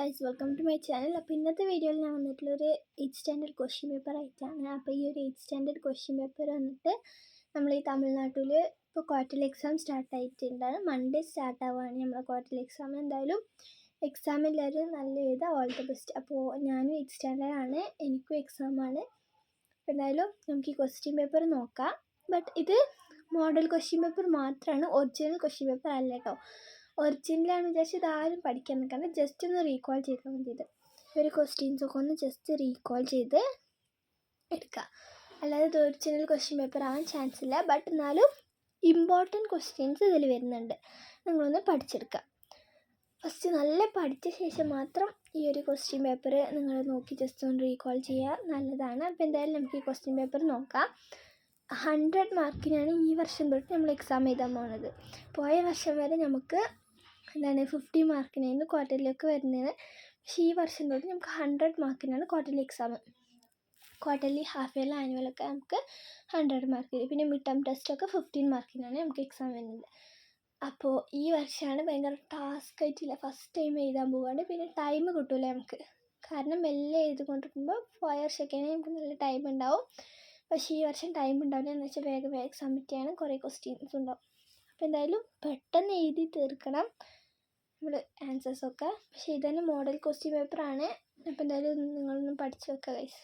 Guys, welcome to my channel. അപ്പോൾ ഇന്നത്തെ വീഡിയോയിൽ ഞാൻ വന്നിട്ടുള്ളൊരു 8th സ്റ്റാൻഡേർഡ് ക്വസ്റ്റ്യൻ പേപ്പർ ആയിട്ടാണ്. അപ്പോൾ ഈ ഒരു 8th സ്റ്റാൻഡേർഡ് ക്വസ്റ്റ്യൻ പേപ്പർ വന്നിട്ട് നമ്മൾ ഈ തമിഴ്നാട്ടിൽ ഇപ്പോൾ ക്വാർട്ടർലി എക്സാം സ്റ്റാർട്ട് ആയിട്ടുണ്ട്. മൺഡേ സ്റ്റാർട്ട് ആവുകയാണ് നമ്മളെ ക്വാർട്ടർലി എക്സാം. എന്തായാലും എക്സാം എല്ലാവരും നല്ല എഴുതുക, ഓൾ ദി ബെസ്റ്റ്. അപ്പോൾ ഞാനും 8th സ്റ്റാൻഡേർഡാണ്, എനിക്കും എക്സാമാണ്. അപ്പോൾ എന്തായാലും നമുക്ക് ഈ ക്വസ്റ്റ്യൻ പേപ്പർ നോക്കാം. ബട്ട് ഇത് മോഡൽ ക്വസ്റ്റ്യൻ പേപ്പർ മാത്രമാണ്, ഒറിജിനൽ ക്വസ്റ്റ്യൻ പേപ്പർ അല്ല കേട്ടോ. ഒറിജിനലാണ് വിചാരിച്ച് ഇതാരും പഠിക്കാൻ നിൽക്കാണ്ട് ജസ്റ്റ് ഒന്ന് റീകോൾ ചെയ്താൽ മതി. ഇത് ഒരു ക്വസ്റ്റ്യൻസൊക്കെ ഒന്ന് ജസ്റ്റ് റീകോൾ ചെയ്ത് എടുക്കുക. അല്ലാതെ ഇത് ഒറിജിനൽ ക്വസ്റ്റ്യൻ പേപ്പർ ആവാൻ ചാൻസ് ഇല്ല. ബട്ട് എന്നാലും ഇമ്പോർട്ടൻറ്റ് ക്വസ്റ്റ്യൻസ് ഇതിൽ വരുന്നുണ്ട്, നിങ്ങളൊന്ന് പഠിച്ചെടുക്കുക. ഫസ്റ്റ് നല്ല പഠിച്ച ശേഷം മാത്രം ഈ ഒരു ക്വസ്റ്റ്യൻ പേപ്പർ നിങ്ങൾ നോക്കി ജസ്റ്റ് ഒന്ന് റീകോൾ ചെയ്യുക, നല്ലതാണ്. അപ്പോൾ എന്തായാലും നമുക്ക് ഈ ക്വസ്റ്റ്യൻ പേപ്പർ നോക്കാം. 100 മാർക്കിനാണ് ഈ വർഷം തൊട്ട് നമ്മൾ എക്സാം എഴുതാൻ പോകുന്നത്. പോയ വർഷം വരെ നമുക്ക് 50 മാർക്കിനായിരുന്നു ക്വാർട്ടർലിയൊക്കെ വരുന്നത്. പക്ഷേ ഈ വർഷം തൊട്ട് നമുക്ക് 100 മാർക്കിനാണ് quarterly exam. Quarterly, half yearly, ആനുവലൊക്കെ നമുക്ക് 100 മാർക്കിന്. പിന്നെ മിഡ് ടേം ടെസ്റ്റൊക്കെ 15 മാർക്കിനാണ് നമുക്ക് എക്സാം വരുന്നത്. അപ്പോൾ ഈ വർഷമാണ് ഭയങ്കര ടാസ്ക് ആയിട്ടില്ല, ഫസ്റ്റ് ടൈം എഴുതാൻ പോവുകയാണ്. പിന്നെ ടൈം കിട്ടില്ല നമുക്ക്, കാരണം മെല്ലെ എഴുതിക്കൊണ്ടിരിക്കുമ്പോൾ പോയ വർഷമൊക്കെ നമുക്ക് നല്ല ടൈം ഉണ്ടാവും. പക്ഷേ ഈ വർഷം ടൈം ഉണ്ടാവില്ല, എന്ന് വെച്ചാൽ വേഗം സബ്മിറ്റ് ചെയ്യണം, കുറേ ക്വസ്റ്റ്യൻസ് ഉണ്ടാവും. അപ്പോൾ എന്തായാലും പെട്ടെന്ന് എഴുതി തീർക്കണം നമ്മൾ ആൻസേഴ്സൊക്കെ. പക്ഷേ ഇതന്നെ മോഡൽ ക്വസ്റ്റ്യൻ പേപ്പറാണ്. അപ്പോൾ എന്തായാലും നിങ്ങളൊന്നും പഠിച്ച് വെക്കുക ഗൈസ്.